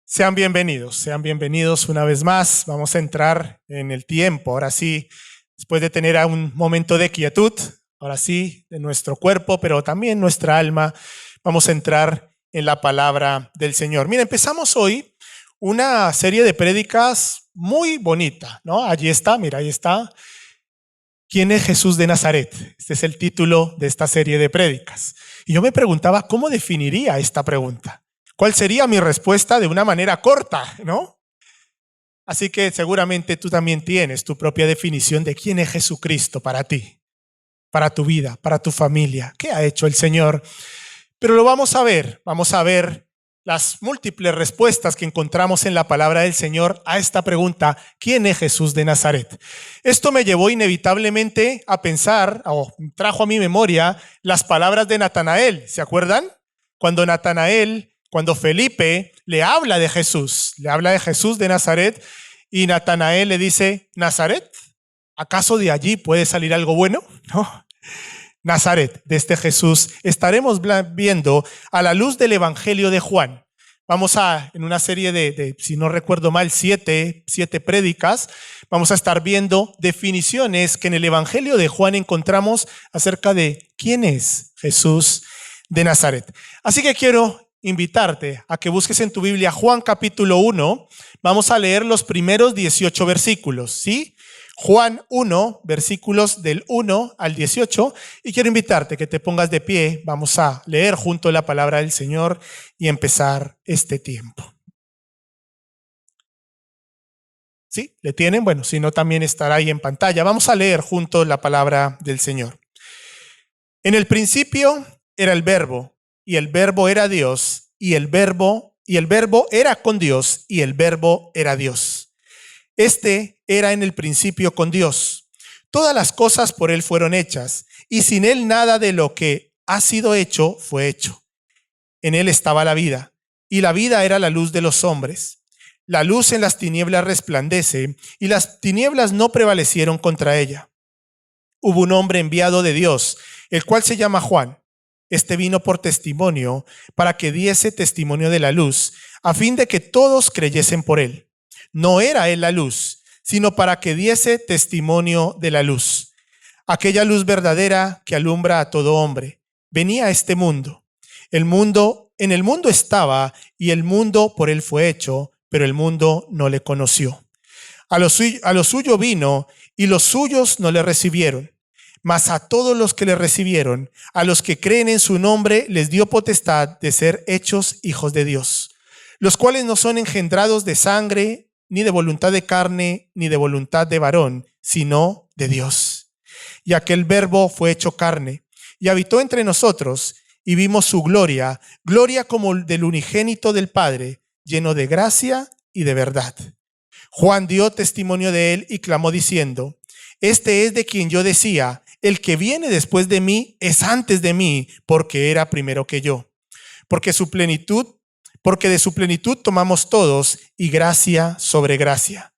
Sean bienvenidos una vez más. Vamos a entrar en el tiempo, ahora sí, después de tener un momento de quietud, ahora sí, de nuestro cuerpo, pero también nuestra alma, vamos a entrar en la palabra del Señor. Mira, empezamos hoy una serie de prédicas muy bonita, ¿no? Allí está, mira, ahí está. ¿Quién es Jesús de Nazaret? Este es el título de esta serie de prédicas. Y yo me preguntaba, ¿cómo definiría esta pregunta? ¿Cuál sería mi respuesta de una manera corta, no? Así que seguramente tú también tienes tu propia definición de quién es Jesucristo para ti, para tu vida, para tu familia. ¿Qué ha hecho el Señor? Pero lo vamos a ver las múltiples respuestas que encontramos en la palabra del Señor a esta pregunta, ¿quién es Jesús de Nazaret? Esto me llevó inevitablemente a pensar, o trajo a mi memoria, las palabras de Natanael. ¿Se acuerdan? Cuando Felipe le habla de Jesús de Nazaret, y Natanael le dice, ¿Nazaret? ¿Acaso de allí puede salir algo bueno? No. Nazaret, de este Jesús, estaremos viendo a la luz del Evangelio de Juan. En una serie de si no recuerdo mal, siete prédicas, vamos a estar viendo definiciones que en el Evangelio de Juan encontramos acerca de quién es Jesús de Nazaret. Así que quiero invitarte a que busques en tu Biblia Juan capítulo 1. Vamos a leer los primeros 18 versículos, ¿sí? Juan 1, versículos del 1 al 18. Y quiero invitarte que te pongas de pie. Vamos a leer junto la palabra del Señor y empezar este tiempo. ¿Sí? ¿Le tienen? Bueno, si no, también estará ahí en pantalla. Vamos a leer junto la palabra del Señor. En el principio era el Verbo, y el Verbo era Dios, y el Verbo era con Dios, y el Verbo era Dios. Este era en el principio con Dios. Todas las cosas por él fueron hechas, y sin él nada de lo que ha sido hecho fue hecho. En él estaba la vida, y la vida era la luz de los hombres. La luz en las tinieblas resplandece, y las tinieblas no prevalecieron contra ella. Hubo un hombre enviado de Dios, el cual se llama Juan. Este vino por testimonio, para que diese testimonio de la luz, a fin de que todos creyesen por él. No era él la luz, sino para que diese testimonio de la luz. Aquella luz verdadera que alumbra a todo hombre. Venía a este mundo. En el mundo estaba, y el mundo por él fue hecho, pero el mundo no le conoció. A lo suyo vino, y los suyos no le recibieron. Mas a todos los que le recibieron, a los que creen en su nombre, les dio potestad de ser hechos hijos de Dios, los cuales no son engendrados de sangre, ni de voluntad de carne, ni de voluntad de varón, sino de Dios. Y aquel Verbo fue hecho carne, y habitó entre nosotros, y vimos su gloria, gloria como del unigénito del Padre, lleno de gracia y de verdad. Juan dio testimonio de él y clamó diciendo, este es de quien yo decía, el que viene después de mí es antes de mí, porque era primero que yo. Porque de su plenitud tomamos todos, y gracia sobre gracia.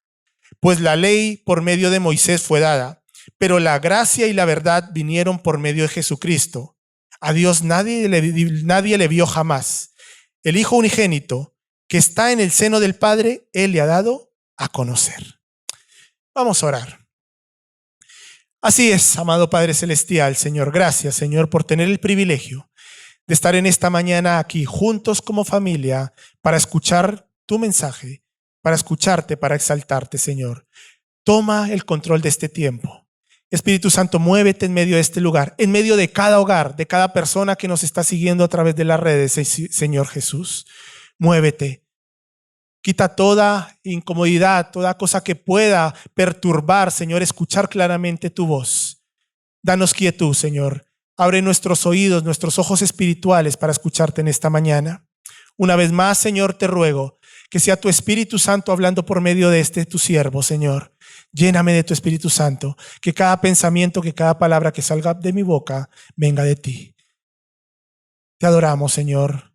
Pues la ley por medio de Moisés fue dada, pero la gracia y la verdad vinieron por medio de Jesucristo. A Dios nadie le vio jamás. El Hijo unigénito, que está en el seno del Padre, Él le ha dado a conocer. Vamos a orar. Así es, amado Padre Celestial, Señor, gracias, Señor, por tener el privilegio de estar en esta mañana aquí juntos como familia para escuchar tu mensaje, para escucharte, para exaltarte, Señor. Toma el control de este tiempo. Espíritu Santo, muévete en medio de este lugar, en medio de cada hogar, de cada persona que nos está siguiendo a través de las redes, Señor Jesús. Muévete. Quita toda incomodidad, toda cosa que pueda perturbar, Señor, escuchar claramente tu voz. Danos quietud, Señor. Abre nuestros oídos, nuestros ojos espirituales para escucharte en esta mañana. Una vez más, Señor, te ruego que sea tu Espíritu Santo hablando por medio de tu siervo, Señor. Lléname de tu Espíritu Santo, que cada pensamiento, que cada palabra que salga de mi boca venga de ti. Te adoramos, Señor.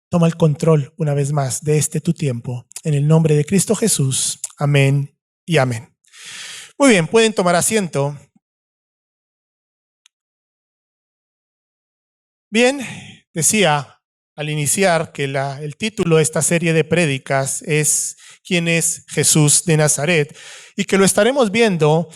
Toma el control una vez más de tu tiempo. En el nombre de Cristo Jesús. Amén y amén. Muy bien, pueden tomar asiento. Bien, decía al iniciar que el título de esta serie de prédicas es ¿Quién es Jesús de Nazaret? Y que lo estaremos viendo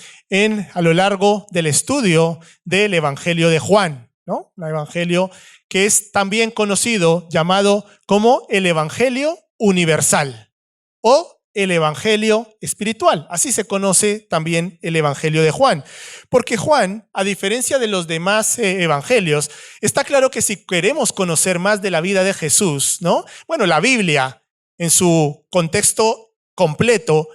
a lo largo del estudio del Evangelio de Juan, ¿no? El Evangelio que es también conocido, llamado como el Evangelio universal o el Evangelio espiritual. Así se conoce también el Evangelio de Juan. Porque Juan, a diferencia de los demás evangelios, está claro que si queremos conocer más de la vida de Jesús, ¿no? Bueno, la Biblia, en su contexto completo,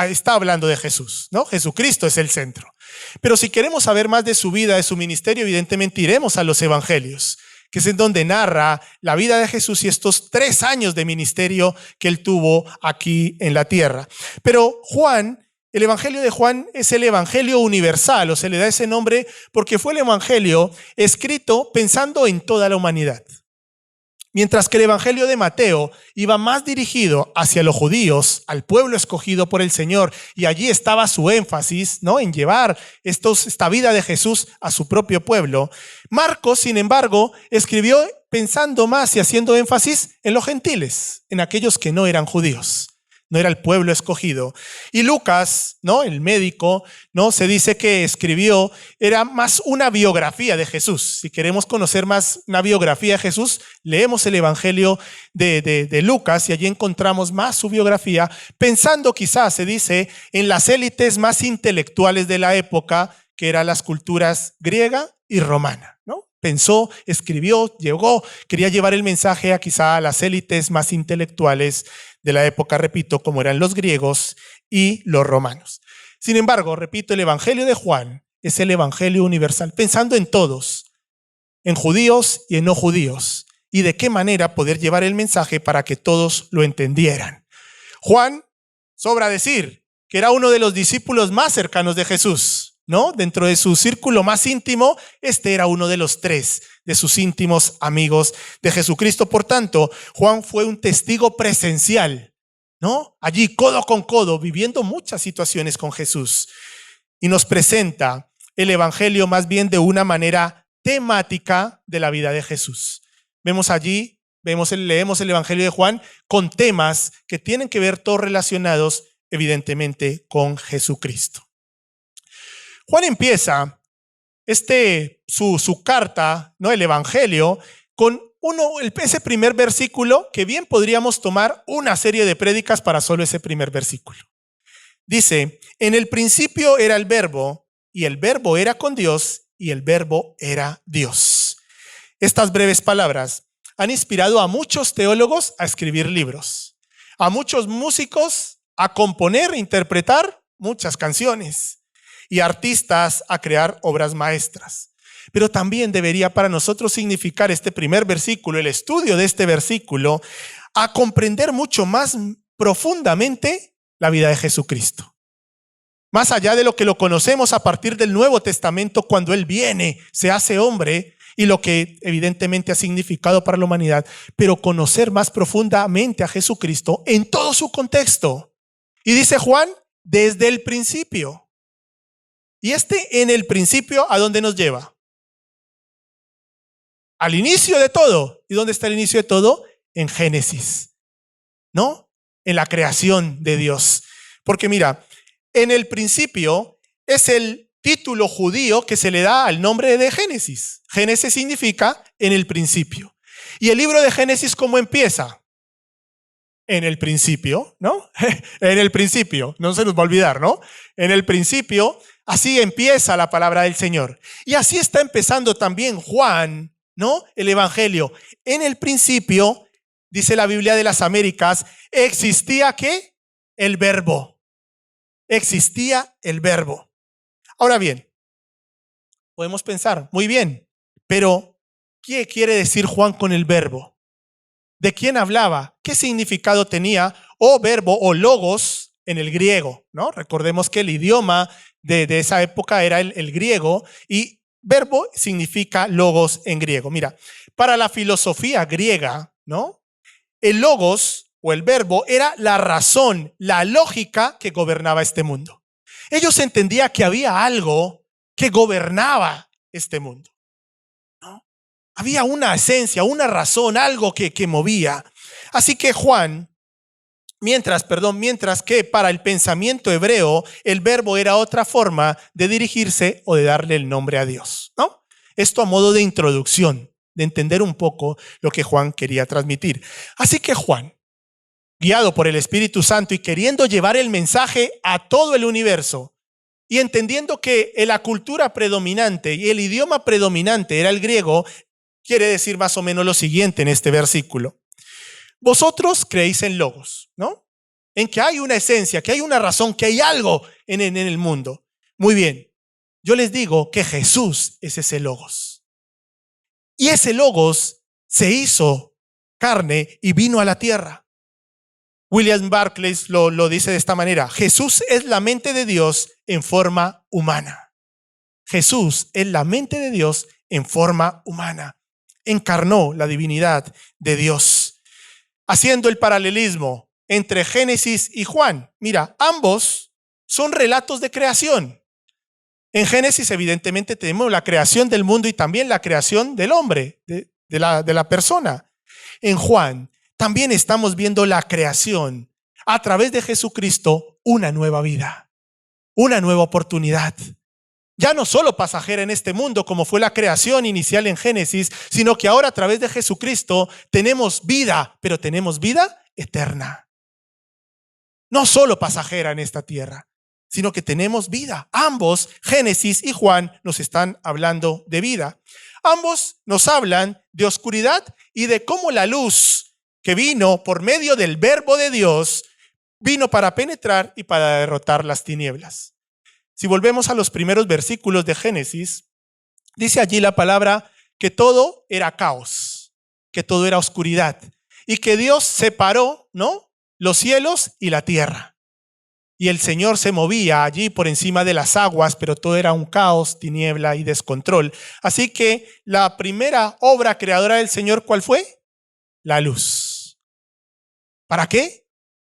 está hablando de Jesús, ¿no? Jesucristo es el centro. Pero si queremos saber más de su vida, de su ministerio, evidentemente iremos a los evangelios, que es en donde narra la vida de Jesús y estos 3 años de ministerio que él tuvo aquí en la tierra. Pero Juan, el Evangelio de Juan es el Evangelio universal, o se le da ese nombre porque fue el Evangelio escrito pensando en toda la humanidad. Mientras que el Evangelio de Mateo iba más dirigido hacia los judíos, al pueblo escogido por el Señor, y allí estaba su énfasis, ¿no?, en llevar esta vida de Jesús a su propio pueblo. Marcos, sin embargo, escribió pensando más y haciendo énfasis en los gentiles, en aquellos que no eran judíos. No era el pueblo escogido. Y Lucas, ¿no?, el médico, ¿no?, se dice que escribió, era más una biografía de Jesús. Si queremos conocer más una biografía de Jesús, leemos el Evangelio de Lucas y allí encontramos más su biografía, pensando quizás, se dice, en las élites más intelectuales de la época, que eran las culturas griega y romana, ¿no? Pensó, escribió, quería llevar el mensaje quizá a las élites más intelectuales de la época, repito, como eran los griegos y los romanos. Sin embargo, repito, el Evangelio de Juan es el Evangelio universal, pensando en todos, en judíos y en no judíos, y de qué manera poder llevar el mensaje para que todos lo entendieran. Juan, sobra decir, que era uno de los discípulos más cercanos de Jesús, ¿no? Dentro de su círculo más íntimo, este era uno de los 3 de sus íntimos amigos de Jesucristo. Por tanto, Juan fue un testigo presencial, ¿no? Allí codo con codo, viviendo muchas situaciones con Jesús. Y nos presenta el Evangelio más bien de una manera temática de la vida de Jesús. Vemos allí, leemos el Evangelio de Juan con temas que tienen que ver todos relacionados evidentemente con Jesucristo. Juan empieza su carta, ¿no?, el Evangelio, con ese primer versículo que bien podríamos tomar una serie de prédicas para solo ese primer versículo. Dice, en el principio era el verbo, y el verbo era con Dios, y el verbo era Dios. Estas breves palabras han inspirado a muchos teólogos a escribir libros, a muchos músicos a componer e interpretar muchas canciones, y artistas a crear obras maestras. Pero también debería para nosotros significar este primer versículo, el estudio de este versículo, a comprender mucho más profundamente la vida de Jesucristo. Más allá de lo que lo conocemos a partir del Nuevo Testamento, cuando Él viene, se hace hombre, y lo que evidentemente ha significado para la humanidad, pero conocer más profundamente a Jesucristo en todo su contexto. Y dice Juan, desde el principio. Y en el principio, ¿a dónde nos lleva? Al inicio de todo. ¿Y dónde está el inicio de todo? En Génesis, ¿no? En la creación de Dios. Porque mira, en el principio es el título judío que se le da al nombre de Génesis. Génesis significa en el principio. ¿Y el libro de Génesis cómo empieza? En el principio, ¿no? En el principio, no se nos va a olvidar, ¿no? En el principio. Así empieza la palabra del Señor. Y así está empezando también Juan, ¿no?, el Evangelio. En el principio, dice la Biblia de las Américas, existía ¿qué? El verbo. Existía el verbo. Ahora bien, podemos pensar, muy bien, pero ¿qué quiere decir Juan con el verbo? ¿De quién hablaba? ¿Qué significado tenía o verbo o logos en el griego, ¿no? Recordemos que el idioma de esa época era el griego y verbo significa logos en griego. Mira, para la filosofía griega, ¿no?, el logos o el verbo era la razón, la lógica que gobernaba este mundo. Ellos entendían que había algo que gobernaba este mundo, ¿no? Había una esencia, una razón, algo que movía. Así que mientras que para el pensamiento hebreo el verbo era otra forma de dirigirse o de darle el nombre a Dios, ¿no? Esto a modo de introducción, de entender un poco lo que Juan quería transmitir. Así que Juan, guiado por el Espíritu Santo y queriendo llevar el mensaje a todo el universo, y entendiendo que la cultura predominante y el idioma predominante era el griego, quiere decir más o menos lo siguiente en este versículo. Vosotros creéis en logos, ¿no? En que hay una esencia, que hay una razón, que hay algo en el mundo. Muy bien, yo les digo que Jesús es ese logos. Y ese logos se hizo carne y vino a la tierra. William Barclay lo dice de esta manera: Jesús es la mente de Dios en forma humana. Jesús es la mente de Dios en forma humana. Encarnó la divinidad de Dios. Haciendo el paralelismo entre Génesis y Juan. Mira, ambos son relatos de creación. En Génesis, evidentemente, tenemos la creación del mundo y también la creación del hombre, de la persona. En Juan, también estamos viendo la creación a través de Jesucristo, una nueva vida, una nueva oportunidad. Ya no solo pasajera en este mundo como fue la creación inicial en Génesis, sino que ahora a través de Jesucristo tenemos vida, pero tenemos vida eterna. No solo pasajera en esta tierra, sino que tenemos vida. Ambos, Génesis y Juan, nos están hablando de vida. Ambos nos hablan de oscuridad y de cómo la luz que vino por medio del verbo de Dios vino para penetrar y para derrotar las tinieblas. Si volvemos a los primeros versículos de Génesis, dice allí la palabra que todo era caos, que todo era oscuridad y que Dios separó, ¿no?, los cielos y la tierra. Y el Señor se movía allí por encima de las aguas, pero todo era un caos, tiniebla y descontrol. Así que la primera obra creadora del Señor, ¿cuál fue? La luz. ¿Para qué?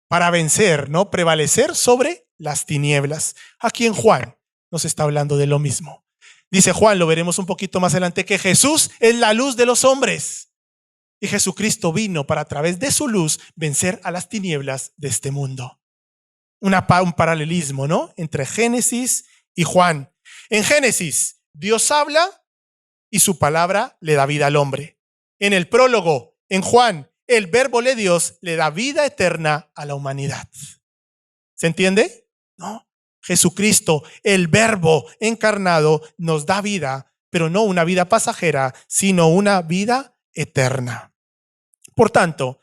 Para vencer, ¿no?, prevalecer sobre las tinieblas. Aquí en Juan nos está hablando de lo mismo. Dice Juan, lo veremos un poquito más adelante, que Jesús es la luz de los hombres. Y Jesucristo vino para a través de su luz vencer a las tinieblas de este mundo. Un paralelismo, ¿no?, entre Génesis y Juan. En Génesis, Dios habla y su palabra le da vida al hombre. En el prólogo, en Juan, el verbo de Dios le da vida eterna a la humanidad. ¿Se entiende? ¿No? Jesucristo, el verbo encarnado, nos da vida, pero no una vida pasajera, sino una vida eterna. Por tanto,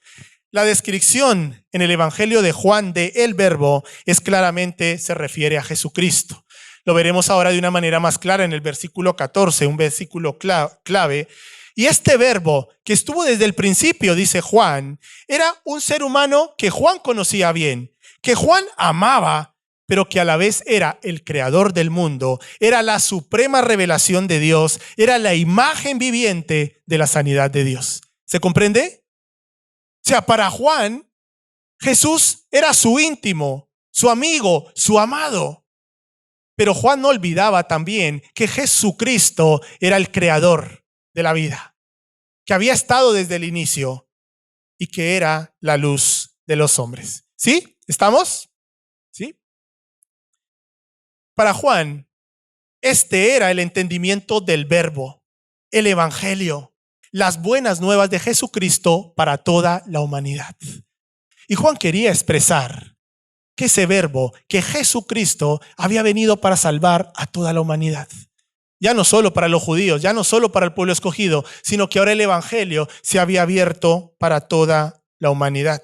la descripción en el Evangelio de Juan de el verbo claramente se refiere a Jesucristo. Lo veremos ahora de una manera más clara en el versículo 14, un versículo clave. Y este verbo que estuvo desde el principio, dice Juan, era un ser humano que Juan conocía bien, que Juan amaba, pero que a la vez era el creador del mundo, era la suprema revelación de Dios, era la imagen viviente de la sanidad de Dios. ¿Se comprende? O sea, para Juan, Jesús era su íntimo, su amigo, su amado. Pero Juan no olvidaba también que Jesucristo era el creador de la vida, que había estado desde el inicio y que era la luz de los hombres. ¿Sí? ¿Estamos? ¿Sí? Para Juan, este era el entendimiento del verbo, el evangelio, las buenas nuevas de Jesucristo para toda la humanidad. Y Juan quería expresar que ese verbo, que Jesucristo había venido para salvar a toda la humanidad. Ya no solo para los judíos, ya no solo para el pueblo escogido, sino que ahora el evangelio se había abierto para toda la humanidad.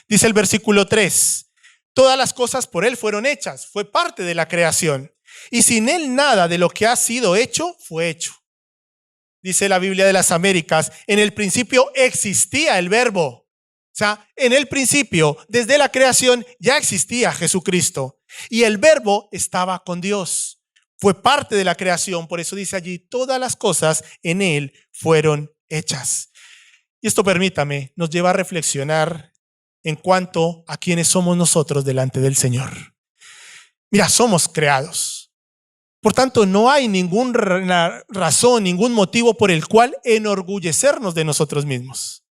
Dice el versículo 3, todas las cosas por él fueron hechas, fue parte de la creación. Y sin él nada de lo que ha sido hecho fue hecho. Dice la Biblia de las Américas, en el principio existía el verbo. O sea, en el principio, desde la creación, ya existía Jesucristo. Y el verbo estaba con Dios. Fue parte de la creación. Por eso dice allí, todas las cosas en él fueron hechas. Y esto, permítame, nos lleva a reflexionar en cuanto a quiénes somos nosotros delante del Señor. Mira, somos creados. Por tanto, no hay ninguna razón, ningún motivo por el cual enorgullecernos de nosotros mismos,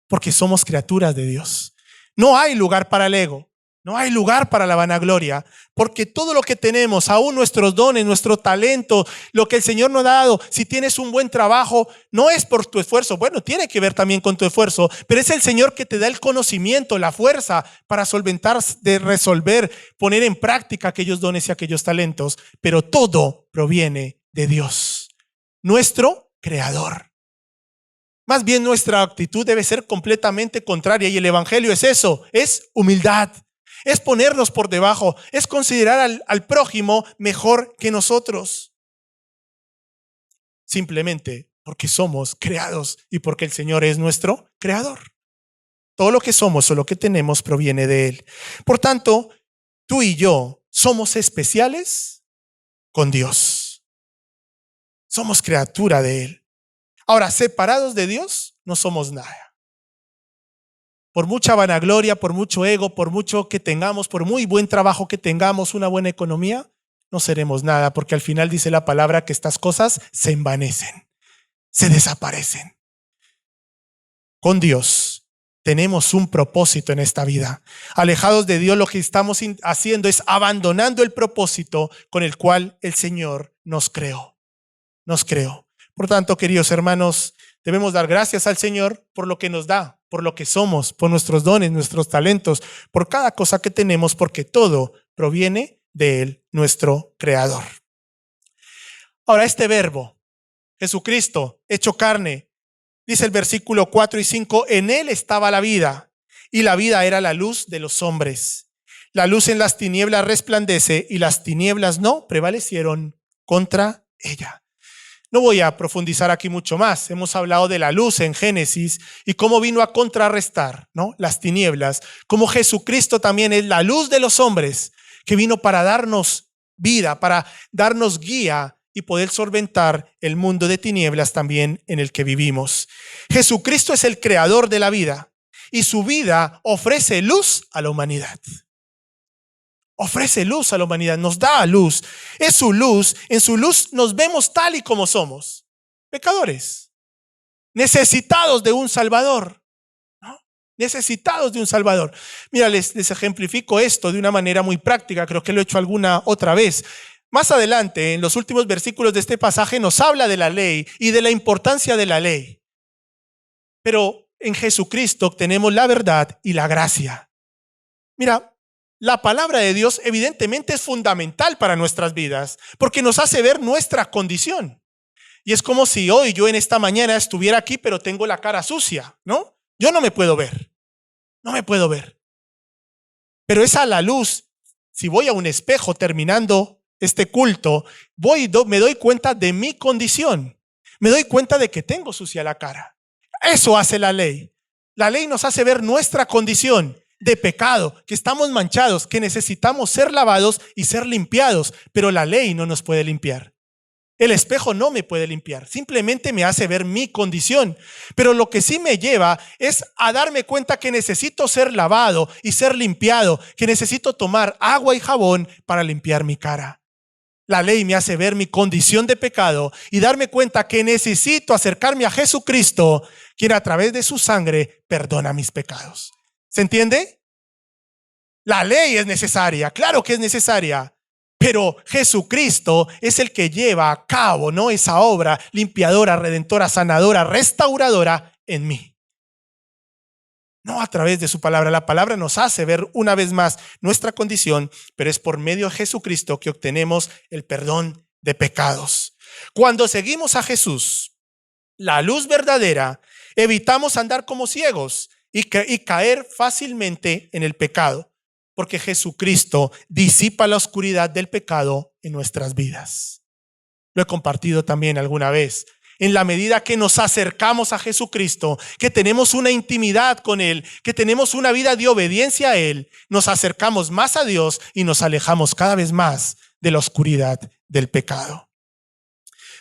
porque somos criaturas de Dios. No hay lugar para el ego, no hay lugar para la vanagloria, porque todo lo que tenemos, aún nuestros dones, nuestro talento, lo que el Señor nos ha dado, si tienes un buen trabajo, no es por tu esfuerzo. Bueno, tiene que ver también con tu esfuerzo, pero es el Señor que te da el conocimiento, la fuerza para solventar, de resolver, poner en práctica aquellos dones y aquellos talentos. Pero todo proviene de Dios, nuestro Creador. Más bien nuestra actitud debe ser completamente contraria, y el evangelio es eso, es humildad. Es ponernos por debajo, es considerar al prójimo mejor que nosotros. Simplemente porque somos creados y porque el Señor es nuestro creador. Todo lo que somos o lo que tenemos proviene de Él. Por tanto, tú y yo somos especiales con Dios. Somos criatura de Él. Ahora, separados de Dios, no somos nada. Por mucha vanagloria, por mucho ego, por mucho que tengamos, por muy buen trabajo que tengamos, una buena economía, no seremos nada, porque al final dice la palabra que estas cosas se envanecen, se desaparecen. Con Dios tenemos un propósito en esta vida. Alejados de Dios, lo que estamos haciendo es abandonando el propósito con el cual el Señor nos creó. Por tanto, queridos hermanos, debemos dar gracias al Señor por lo que nos da, por lo que somos, por nuestros dones, nuestros talentos, por cada cosa que tenemos, porque todo proviene de Él, nuestro Creador. Ahora, este verbo, Jesucristo, hecho carne, dice el versículo 4 y 5, en Él estaba la vida, y la vida era la luz de los hombres. La luz en las tinieblas resplandece, y las tinieblas no prevalecieron contra ella. No voy a profundizar aquí mucho más. Hemos hablado de la luz en Génesis y cómo vino a contrarrestar, ¿no?, las tinieblas. Como Jesucristo también es la luz de los hombres, que vino para darnos vida, para darnos guía y poder solventar el mundo de tinieblas también en el que vivimos. Jesucristo es el creador de la vida y su vida ofrece luz a la humanidad. Ofrece luz a la humanidad, nos da luz. Es su luz, en su luz nos vemos tal y como somos. Pecadores, necesitados de un Salvador, ¿no? Necesitados de un Salvador. Mira, les ejemplifico esto de una manera muy práctica, creo que lo he hecho alguna otra vez. Más adelante, en los últimos versículos de este pasaje, nos habla de la ley y de la importancia de la ley. Pero en Jesucristo obtenemos la verdad y la gracia. Mira, la palabra de Dios evidentemente es fundamental para nuestras vidas porque nos hace ver nuestra condición. Y es como si hoy yo en esta mañana estuviera aquí pero tengo la cara sucia, ¿no? Yo no me puedo ver, no me puedo ver. Pero es a la luz, si voy a un espejo terminando este culto, me doy cuenta de mi condición, me doy cuenta de que tengo sucia la cara. Eso hace la ley. La ley nos hace ver nuestra condición de pecado, que estamos manchados, que necesitamos ser lavados y ser limpiados, pero la ley no nos puede limpiar. El espejo no me puede limpiar, simplemente me hace ver mi condición, pero lo que sí me lleva es a darme cuenta que necesito ser lavado y ser limpiado, que necesito tomar agua y jabón para limpiar mi cara. La ley me hace ver mi condición de pecado y darme cuenta que necesito acercarme a Jesucristo, quien a través de su sangre perdona mis pecados. ¿Se entiende? La ley es necesaria, claro que es necesaria, pero Jesucristo es el que lleva a cabo, ¿no?, esa obra limpiadora, redentora, sanadora, restauradora en mí. No a través de su palabra. La palabra nos hace ver una vez más nuestra condición, pero es por medio de Jesucristo que obtenemos el perdón de pecados. Cuando seguimos a Jesús, la luz verdadera, evitamos andar como ciegos y caer fácilmente en el pecado, porque Jesucristo disipa la oscuridad del pecado en nuestras vidas. Lo he compartido también alguna vez. En la medida que nos acercamos a Jesucristo, que tenemos una intimidad con Él, que tenemos una vida de obediencia a Él, nos acercamos más a Dios y nos alejamos cada vez más de la oscuridad del pecado.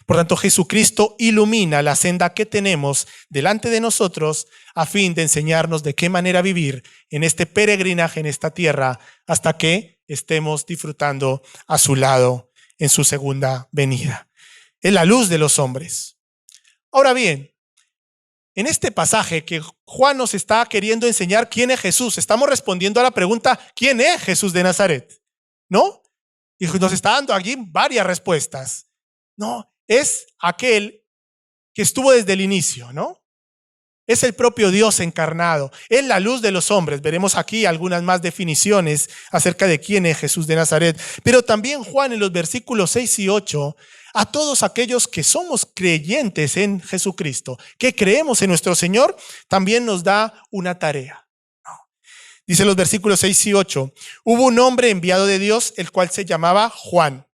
Por tanto, Jesucristo ilumina la senda que tenemos delante de nosotros a fin de enseñarnos de qué manera vivir en este peregrinaje en esta tierra hasta que estemos disfrutando a su lado en su segunda venida. Es la luz de los hombres. Ahora bien, en este pasaje que Juan nos está queriendo enseñar quién es Jesús, estamos respondiendo a la pregunta, ¿quién es Jesús de Nazaret? ¿No? Y nos está dando aquí varias respuestas. No, es aquel que estuvo desde el inicio, ¿no? Es el propio Dios encarnado, es la luz de los hombres. Veremos aquí algunas más definiciones acerca de quién es Jesús de Nazaret. Pero también Juan en los versículos 6 y 8, a todos aquellos que somos creyentes en Jesucristo, que creemos en nuestro Señor, también nos da una tarea. Dice los versículos 6 y 8, hubo un hombre enviado de Dios, el cual se llamaba Juan.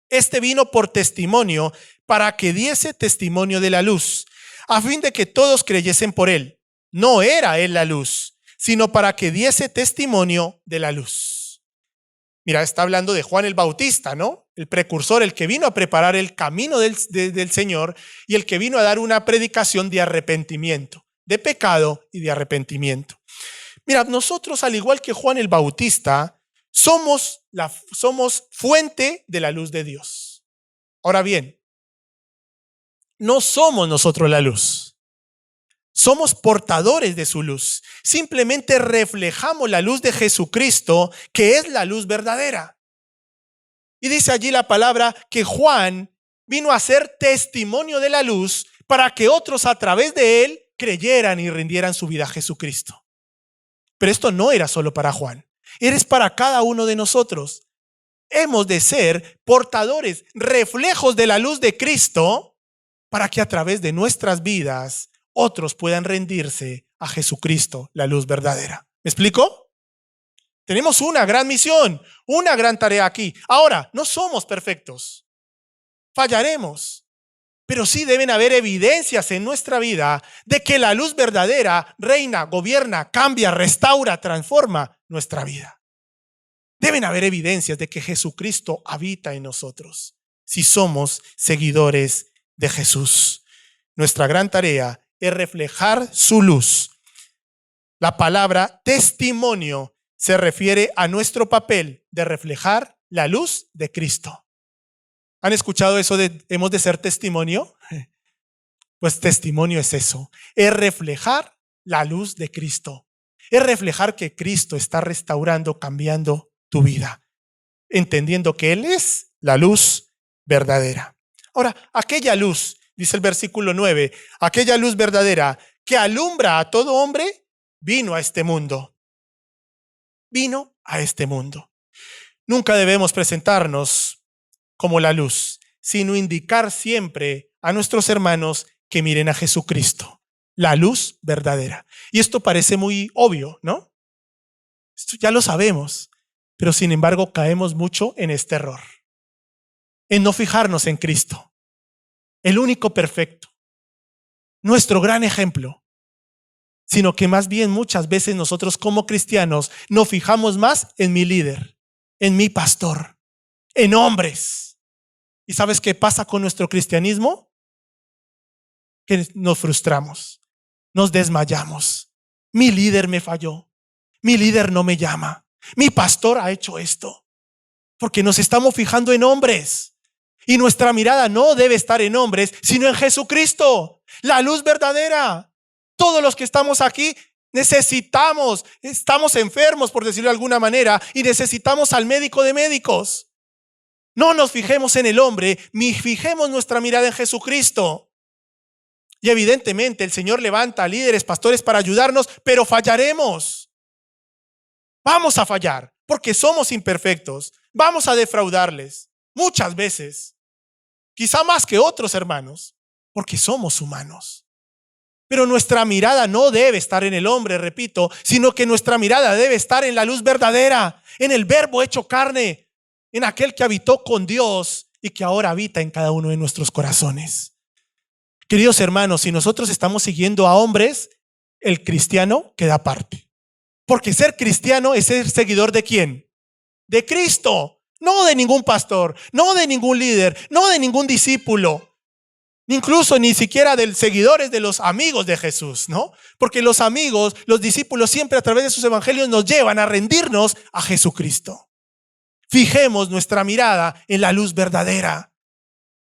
Este vino por testimonio para que diese testimonio de la luz, a fin de que todos creyesen por él. No era él la luz, sino para que diese testimonio de la luz. Mira, está hablando de Juan el Bautista, ¿no? El precursor, el que vino a preparar el camino del Señor y el que vino a dar una predicación de arrepentimiento, de pecado y de arrepentimiento. Mira, nosotros, al igual que Juan el Bautista, somos fuente de la luz de Dios. Ahora bien, no somos nosotros la luz. Somos portadores de su luz. Simplemente reflejamos la luz de Jesucristo, que es la luz verdadera. Y dice allí la palabra que Juan vino a ser testimonio de la luz para que otros a través de él creyeran y rindieran su vida a Jesucristo. Pero esto no era solo para Juan. Eres para cada uno de nosotros. Hemos de ser portadores, reflejos de la luz de Cristo, para que a través de nuestras vidas otros puedan rendirse a Jesucristo, la luz verdadera. ¿Me explico? Tenemos una gran misión, una gran tarea aquí. Ahora, no somos perfectos. Fallaremos. Pero sí deben haber evidencias en nuestra vida de que la luz verdadera reina, gobierna, cambia, restaura, transforma nuestra vida. Deben haber evidencias de que Jesucristo habita en nosotros, si somos seguidores de Jesús. Nuestra gran tarea es reflejar su luz. La palabra testimonio se refiere a nuestro papel de reflejar la luz de Cristo. ¿Han escuchado eso de hemos de ser testimonio? Pues testimonio es eso, es reflejar la luz de Cristo. Es reflejar que Cristo está restaurando, cambiando tu vida, entendiendo que Él es la luz verdadera. Ahora, aquella luz, dice el versículo 9, aquella luz verdadera que alumbra a todo hombre, vino a este mundo. Vino a este mundo. Nunca debemos presentarnos como la luz, sino indicar siempre a nuestros hermanos que miren a Jesucristo, la luz verdadera. Y esto parece muy obvio, ¿no? Esto ya lo sabemos, pero sin embargo caemos mucho en este error, en no fijarnos en Cristo, el único perfecto, nuestro gran ejemplo, sino que más bien muchas veces nosotros como cristianos nos fijamos más en mi líder, en mi pastor, en hombres. ¿Y sabes qué pasa con nuestro cristianismo? Que nos frustramos, nos desmayamos. Mi líder me falló, mi líder no me llama, mi pastor ha hecho esto, porque nos estamos fijando en hombres. Y nuestra mirada no debe estar en hombres, sino en Jesucristo, la luz verdadera. Todos los que estamos aquí estamos enfermos, por decirlo de alguna manera, y necesitamos al médico de médicos. No nos fijemos en el hombre, ni fijemos nuestra mirada en Jesucristo. Y evidentemente el Señor levanta a líderes, pastores para ayudarnos, pero fallaremos. Vamos a fallar, porque somos imperfectos. Vamos a defraudarles muchas veces. Quizá más que otros hermanos, porque somos humanos. Pero nuestra mirada no debe estar en el hombre, repito, sino que nuestra mirada debe estar en la luz verdadera, en el Verbo hecho carne, en aquel que habitó con Dios y que ahora habita en cada uno de nuestros corazones. Queridos hermanos, si nosotros estamos siguiendo a hombres, el cristiano queda aparte. Porque ser cristiano es ser seguidor ¿de quién? De Cristo. No de ningún pastor, no de ningún líder, no de ningún discípulo, incluso ni siquiera de seguidores de los amigos de Jesús, ¿no? Porque los amigos, los discípulos siempre a través de sus evangelios nos llevan a rendirnos a Jesucristo. Fijemos nuestra mirada en la luz verdadera.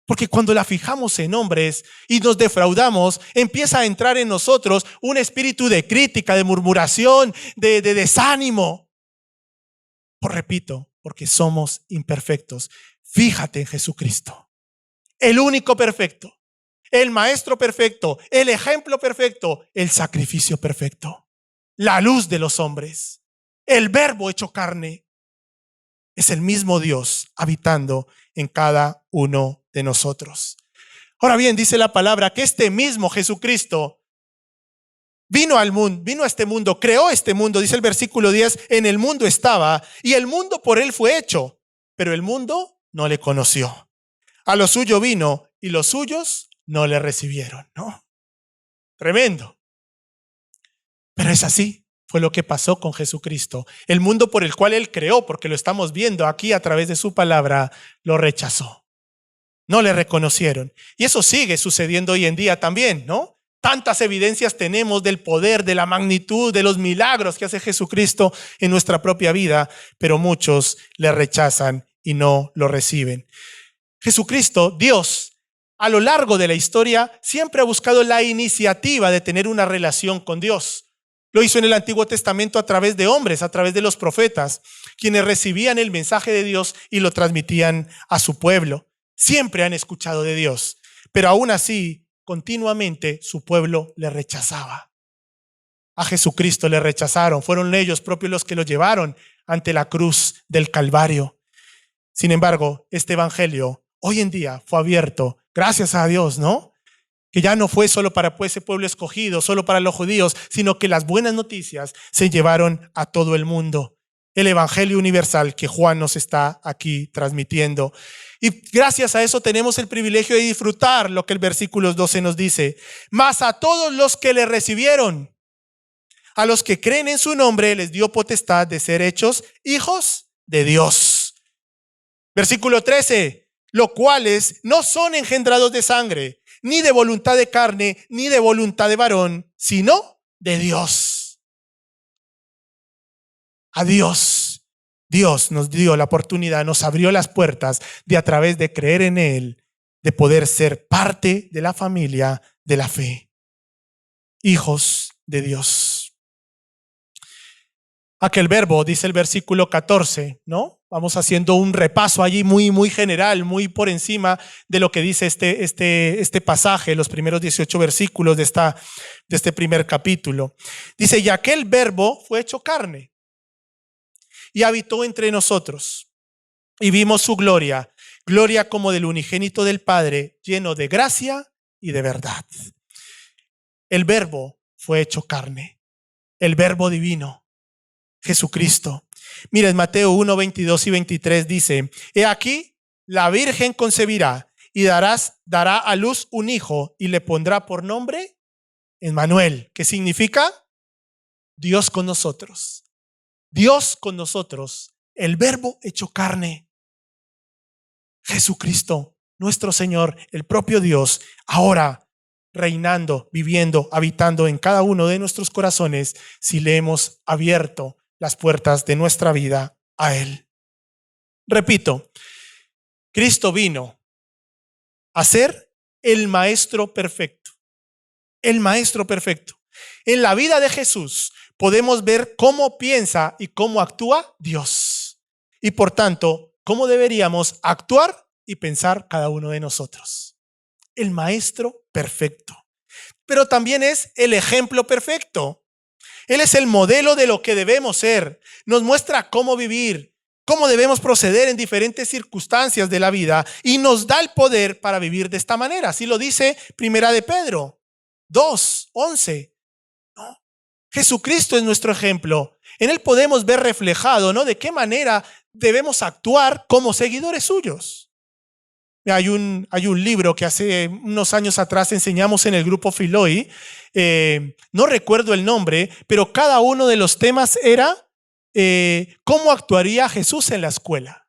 Porque cuando la fijamos en hombres y nos defraudamos, empieza a entrar en nosotros un espíritu de crítica, de murmuración, de desánimo. Pues repito, porque somos imperfectos. Fíjate en Jesucristo, el único perfecto, el maestro perfecto, el ejemplo perfecto, el sacrificio perfecto, la luz de los hombres, el verbo hecho carne. Es el mismo Dios habitando en cada uno de nosotros. Ahora bien, dice la palabra que este mismo Jesucristo vino al mundo, vino a este mundo, creó este mundo, dice el versículo 10, en el mundo estaba y el mundo por él fue hecho, pero el mundo no le conoció. A lo suyo vino y los suyos no le recibieron, ¿no? Tremendo. Pero es así. Fue lo que pasó con Jesucristo. El mundo por el cual Él creó, porque lo estamos viendo aquí a través de su palabra, lo rechazó. No le reconocieron. Y eso sigue sucediendo hoy en día también, ¿no? Tantas evidencias tenemos del poder, de la magnitud, de los milagros que hace Jesucristo en nuestra propia vida, pero muchos le rechazan y no lo reciben. Jesucristo, Dios, a lo largo de la historia, siempre ha buscado la iniciativa de tener una relación con Dios. Lo hizo en el Antiguo Testamento a través de hombres, a través de los profetas, quienes recibían el mensaje de Dios y lo transmitían a su pueblo. Siempre han escuchado de Dios, pero aún así, continuamente su pueblo le rechazaba. A Jesucristo le rechazaron, fueron ellos propios los que lo llevaron ante la cruz del Calvario. Sin embargo, este evangelio hoy en día fue abierto, gracias a Dios, ¿no? Que ya no fue solo para ese pueblo escogido, solo para los judíos, sino que las buenas noticias se llevaron a todo el mundo. El evangelio universal que Juan nos está aquí transmitiendo. Y gracias a eso tenemos el privilegio de disfrutar lo que el versículo 12 nos dice. Mas a todos los que le recibieron, a los que creen en su nombre, les dio potestad de ser hechos hijos de Dios. Versículo 13, los cuales no son engendrados de sangre, ni de voluntad de carne, ni de voluntad de varón, sino de Dios. A Dios. Dios nos dio la oportunidad, nos abrió las puertas de a través de creer en Él, de poder ser parte de la familia de la fe. Hijos de Dios. Aquel verbo, dice el versículo 14, ¿no? Vamos haciendo un repaso allí muy general, muy por encima de lo que dice este pasaje, los primeros 18 versículos de este primer capítulo. Dice, y aquel verbo fue hecho carne y habitó entre nosotros y vimos su gloria, gloria como del unigénito del Padre, lleno de gracia y de verdad. El verbo fue hecho carne, el verbo divino, Jesucristo. Mira, en Mateo 1, 22 y 23 dice, he aquí, la Virgen concebirá y dará a luz un hijo y le pondrá por nombre Emmanuel, que significa Dios con nosotros. Dios con nosotros, el verbo hecho carne. Jesucristo, nuestro Señor, el propio Dios, ahora reinando, viviendo, habitando en cada uno de nuestros corazones, si le hemos abierto las puertas de nuestra vida a Él. Repito, Cristo vino a ser el Maestro perfecto. El Maestro perfecto. En la vida de Jesús podemos ver cómo piensa y cómo actúa Dios. Y por tanto, cómo deberíamos actuar y pensar cada uno de nosotros. El Maestro perfecto. Pero también es el ejemplo perfecto. Él es el modelo de lo que debemos ser. Nos muestra cómo vivir, cómo debemos proceder en diferentes circunstancias de la vida y nos da el poder para vivir de esta manera. Así lo dice Primera de Pedro 2:11. ¿No? Jesucristo es nuestro ejemplo. En Él podemos ver reflejado, ¿no?, de qué manera debemos actuar como seguidores suyos. Hay un libro que hace unos años atrás enseñamos en el grupo Filoi, no recuerdo el nombre, pero cada uno de los temas era cómo actuaría Jesús en la escuela,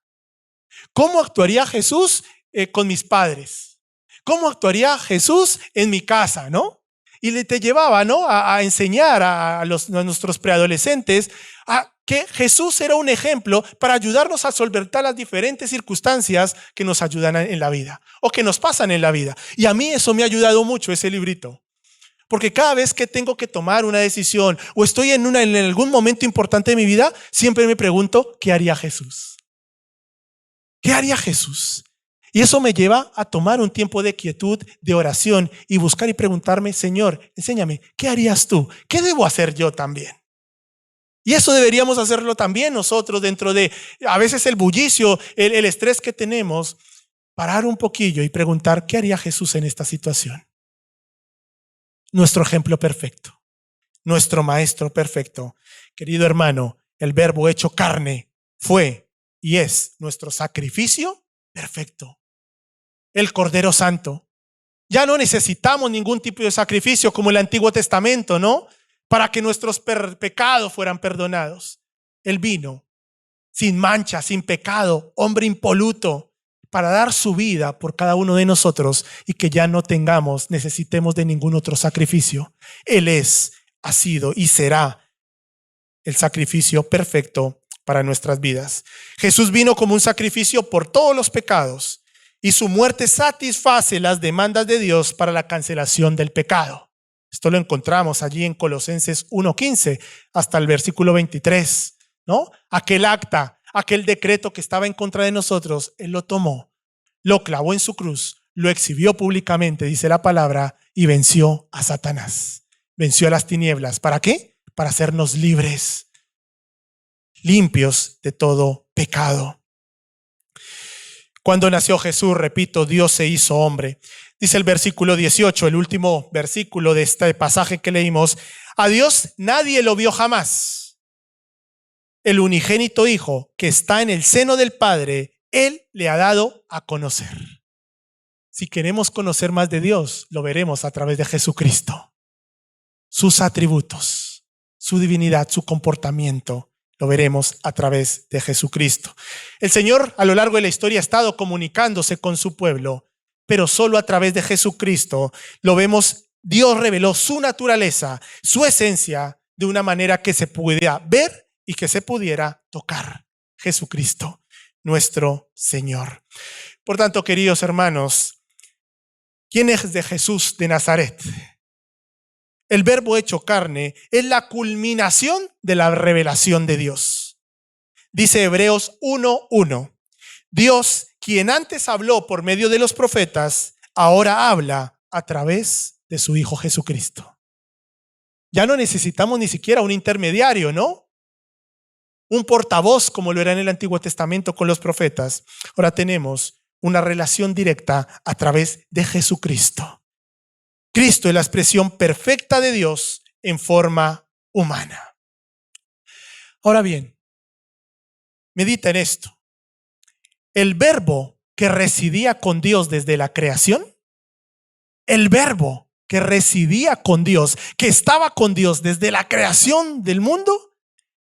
cómo actuaría Jesús con mis padres, cómo actuaría Jesús en mi casa, ¿no? y te llevaba, ¿no?, a enseñar a nuestros preadolescentes a que Jesús era un ejemplo para ayudarnos a solventar las diferentes circunstancias que nos ayudan en la vida o que nos pasan en la vida. Y a mí eso me ha ayudado mucho, ese librito. Porque cada vez que tengo que tomar una decisión o estoy en algún momento importante de mi vida, siempre me pregunto, ¿qué haría Jesús? ¿Qué haría Jesús? Y eso me lleva a tomar un tiempo de quietud, de oración y buscar y preguntarme, Señor, enséñame, ¿qué harías tú? ¿Qué debo hacer yo también? Y eso deberíamos hacerlo también nosotros dentro de, a veces el bullicio, el estrés que tenemos, parar un poquillo y preguntar, ¿qué haría Jesús en esta situación? Nuestro ejemplo perfecto, nuestro maestro perfecto. Querido hermano, el Verbo hecho carne fue y es nuestro sacrificio perfecto. El Cordero Santo. Ya no necesitamos ningún tipo de sacrificio como el Antiguo Testamento, ¿no?, para que nuestros pecados fueran perdonados. Él vino sin mancha, sin pecado, hombre impoluto, para dar su vida por cada uno de nosotros y que ya no necesitemos de ningún otro sacrificio. Él es, ha sido y será el sacrificio perfecto para nuestras vidas. Jesús vino como un sacrificio por todos los pecados y su muerte satisface las demandas de Dios para la cancelación del pecado. Esto lo encontramos allí en Colosenses 1:15 hasta el versículo 23, ¿no? Aquel acta, aquel decreto que estaba en contra de nosotros, Él lo tomó, lo clavó en su cruz, lo exhibió públicamente, dice la palabra, y venció a Satanás. Venció a las tinieblas. ¿Para qué? Para hacernos libres, limpios de todo pecado. Cuando nació Jesús, repito, Dios se hizo hombre. Dice el versículo 18, el último versículo de este pasaje que leímos, a Dios nadie lo vio jamás. El unigénito Hijo que está en el seno del Padre, Él le ha dado a conocer. Si queremos conocer más de Dios, lo veremos a través de Jesucristo. Sus atributos, su divinidad, su comportamiento, lo veremos a través de Jesucristo. El Señor a lo largo de la historia ha estado comunicándose con su pueblo, pero solo a través de Jesucristo lo vemos. Dios reveló su naturaleza, su esencia, de una manera que se pudiera ver y que se pudiera tocar. Jesucristo, nuestro Señor. Por tanto, queridos hermanos, ¿quién es de Jesús de Nazaret? El Verbo hecho carne es la culminación de la revelación de Dios. Dice Hebreos 1:1. Dios, quien antes habló por medio de los profetas, ahora habla a través de su Hijo Jesucristo. Ya no necesitamos ni siquiera un intermediario, ¿no? Un portavoz como lo era en el Antiguo Testamento con los profetas. Ahora tenemos una relación directa a través de Jesucristo. Cristo es la expresión perfecta de Dios en forma humana. Ahora bien, medita en esto. El Verbo que residía con Dios desde la creación, el Verbo que residía con Dios, que estaba con Dios desde la creación del mundo,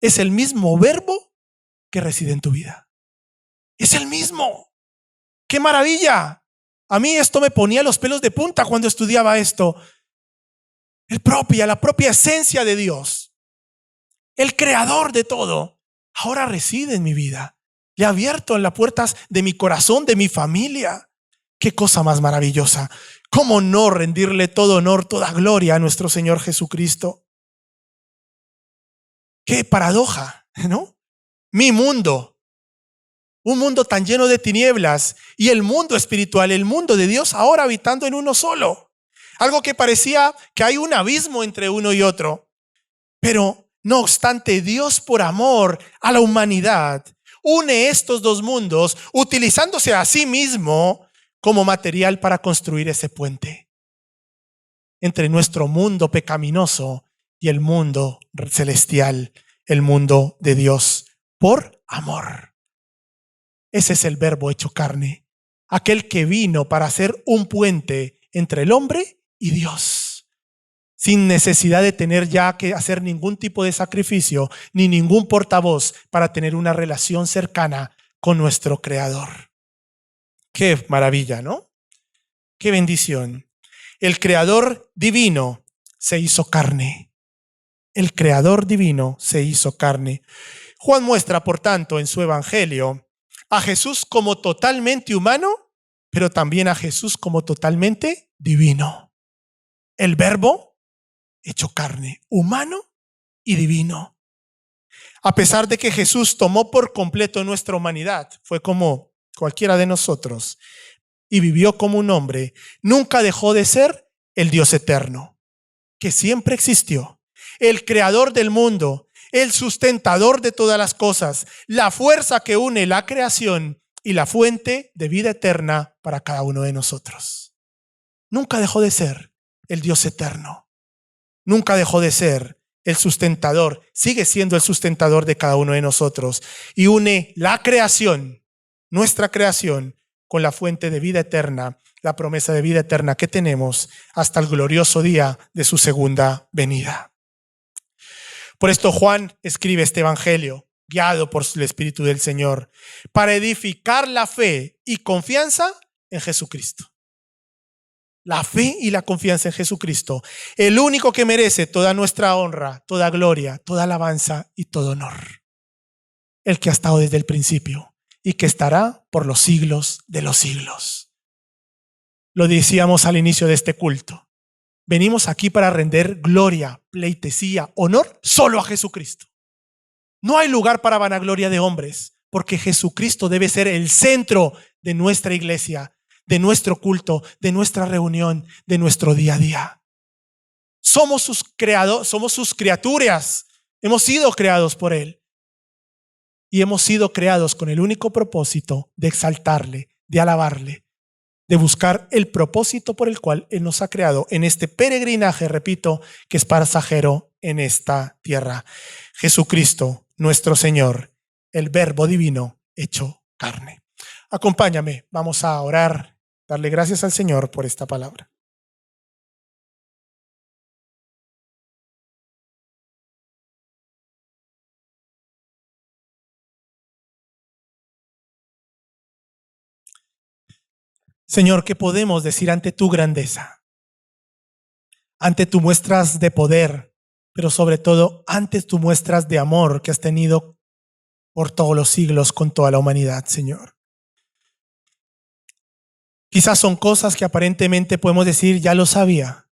es el mismo Verbo que reside en tu vida. Es el mismo. ¡Qué maravilla! A mí esto me ponía los pelos de punta cuando estudiaba esto. La propia esencia de Dios, el creador de todo, ahora reside en mi vida. Le ha abierto las puertas de mi corazón, de mi familia. ¡Qué cosa más maravillosa! ¿Cómo no rendirle todo honor, toda gloria a nuestro Señor Jesucristo? ¡Qué paradoja!, ¿no? Mi mundo, un mundo tan lleno de tinieblas, y el mundo espiritual, el mundo de Dios, ahora habitando en uno solo. Algo que parecía que hay un abismo entre uno y otro. Pero no obstante, Dios, por amor a la humanidad, une estos dos mundos, utilizándose a sí mismo como material para construir ese puente entre nuestro mundo pecaminoso y el mundo celestial, el mundo de Dios, por amor. Ese es el Verbo hecho carne, aquel que vino para hacer un puente entre el hombre y Dios, sin necesidad de tener ya que hacer ningún tipo de sacrificio, ni ningún portavoz para tener una relación cercana con nuestro Creador. ¡Qué maravilla!, ¿no? ¡Qué bendición! El Creador divino se hizo carne. El Creador divino se hizo carne. Juan muestra, por tanto, en su evangelio a Jesús como totalmente humano, pero también a Jesús como totalmente divino. El Verbo hecho carne, humano y divino. A pesar de que Jesús tomó por completo nuestra humanidad, fue como cualquiera de nosotros y vivió como un hombre, nunca dejó de ser el Dios eterno, que siempre existió, el creador del mundo, el sustentador de todas las cosas, la fuerza que une la creación y la fuente de vida eterna para cada uno de nosotros. Nunca dejó de ser el Dios eterno. Nunca dejó de ser el sustentador. Sigue siendo el sustentador de cada uno de nosotros y une la creación, nuestra creación, con la fuente de vida eterna, la promesa de vida eterna que tenemos hasta el glorioso día de su segunda venida. Por esto Juan escribe este evangelio, guiado por el Espíritu del Señor, para edificar la fe y confianza en Jesucristo. La fe y la confianza en Jesucristo, el único que merece toda nuestra honra, toda gloria, toda alabanza y todo honor. El que ha estado desde el principio y que estará por los siglos de los siglos. Lo decíamos al inicio de este culto. Venimos aquí para render gloria, pleitesía, honor solo a Jesucristo. No hay lugar para vanagloria de hombres, porque Jesucristo debe ser el centro de nuestra iglesia, de nuestro culto, de nuestra reunión, de nuestro día a día. Somos sus criaturas. Hemos sido creados por Él. Y hemos sido creados con el único propósito de exaltarle, de alabarle, de buscar el propósito por el cual Él nos ha creado en este peregrinaje, repito, que es pasajero en esta tierra. Jesucristo, nuestro Señor, el Verbo divino hecho carne. Acompáñame, vamos a orar, darle gracias al Señor por esta palabra. Señor, ¿qué podemos decir ante tu grandeza? Ante tus muestras de poder, pero sobre todo ante tus muestras de amor que has tenido por todos los siglos con toda la humanidad, Señor. Quizás son cosas que aparentemente podemos decir, ya lo sabía,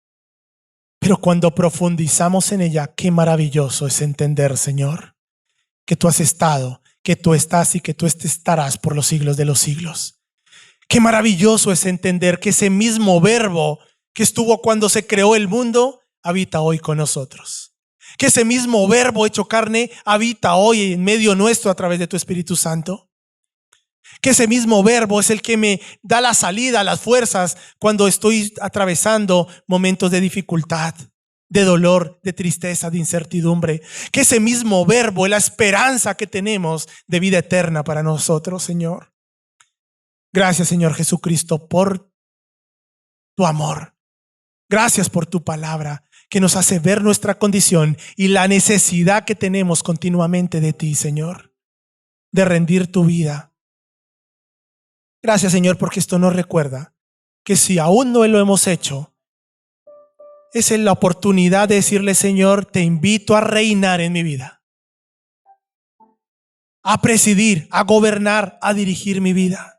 pero cuando profundizamos en ella, qué maravilloso es entender, Señor, que tú has estado, que tú estás y que tú estarás por los siglos de los siglos. Qué maravilloso es entender que ese mismo Verbo que estuvo cuando se creó el mundo, habita hoy con nosotros. Que ese mismo Verbo hecho carne habita hoy en medio nuestro a través de tu Espíritu Santo. Que ese mismo Verbo es el que me da la salida, las fuerzas cuando estoy atravesando momentos de dificultad, de dolor, de tristeza, de incertidumbre. Que ese mismo Verbo es la esperanza que tenemos de vida eterna para nosotros, Señor. Gracias, Señor Jesucristo, por tu amor. Gracias por tu palabra que nos hace ver nuestra condición y la necesidad que tenemos continuamente de ti, Señor, de rendir tu vida. Gracias, Señor, porque esto nos recuerda que si aún no lo hemos hecho, es la oportunidad de decirle, Señor, te invito a reinar en mi vida, a presidir, a gobernar, a dirigir mi vida.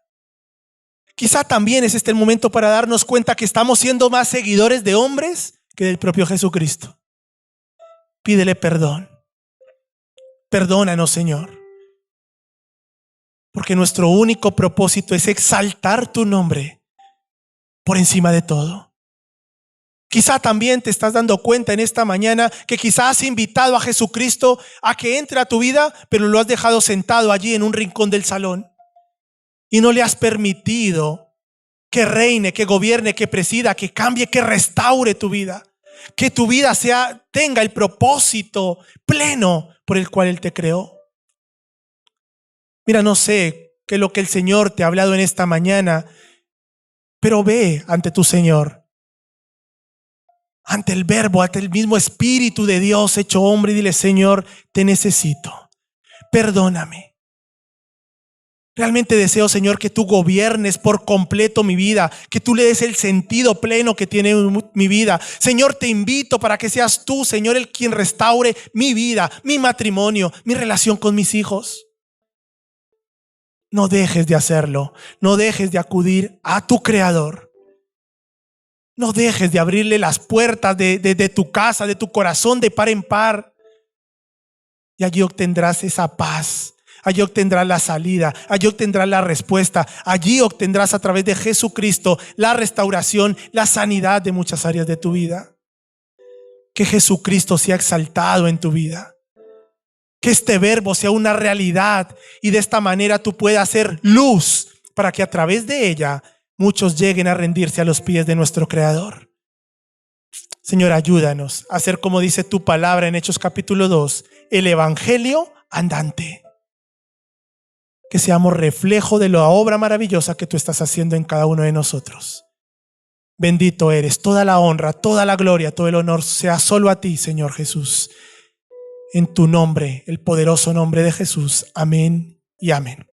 Quizá también es este el momento para darnos cuenta que estamos siendo más seguidores de hombres que del propio Jesucristo. Pídele perdón. Perdónanos, Señor. Porque nuestro único propósito es exaltar tu nombre por encima de todo. Quizá también te estás dando cuenta en esta mañana que quizá has invitado a Jesucristo a que entre a tu vida, pero lo has dejado sentado allí en un rincón del salón. Y no le has permitido que reine, que gobierne, que presida, que cambie, que restaure tu vida. Que tu vida tenga el propósito pleno por el cual Él te creó. Mira, no sé qué es lo que el Señor te ha hablado en esta mañana, pero ve ante tu Señor, ante el Verbo, ante el mismo Espíritu de Dios hecho hombre y dile, Señor, te necesito. Perdóname. Realmente deseo, Señor, que tú gobiernes por completo mi vida, que tú le des el sentido pleno que tiene mi vida. Señor, te invito para que seas tú, Señor, el quien restaure mi vida, mi matrimonio, mi relación con mis hijos. No dejes de hacerlo, no dejes de acudir a tu Creador. No dejes de abrirle las puertas de tu casa, de tu corazón, de par en par. Y allí obtendrás esa paz. Allí obtendrás la salida, allí obtendrás la respuesta, allí obtendrás a través de Jesucristo la restauración, la sanidad de muchas áreas de tu vida. Que Jesucristo sea exaltado en tu vida. Que este verbo sea una realidad y de esta manera tú puedas ser luz para que a través de ella muchos lleguen a rendirse a los pies de nuestro Creador. Señor, ayúdanos a hacer como dice tu palabra en Hechos capítulo 2, el evangelio andante. Que seamos reflejo de la obra maravillosa que tú estás haciendo en cada uno de nosotros. Bendito eres, toda la honra, toda la gloria, todo el honor sea solo a ti, Señor Jesús. En tu nombre, el poderoso nombre de Jesús. Amén y amén.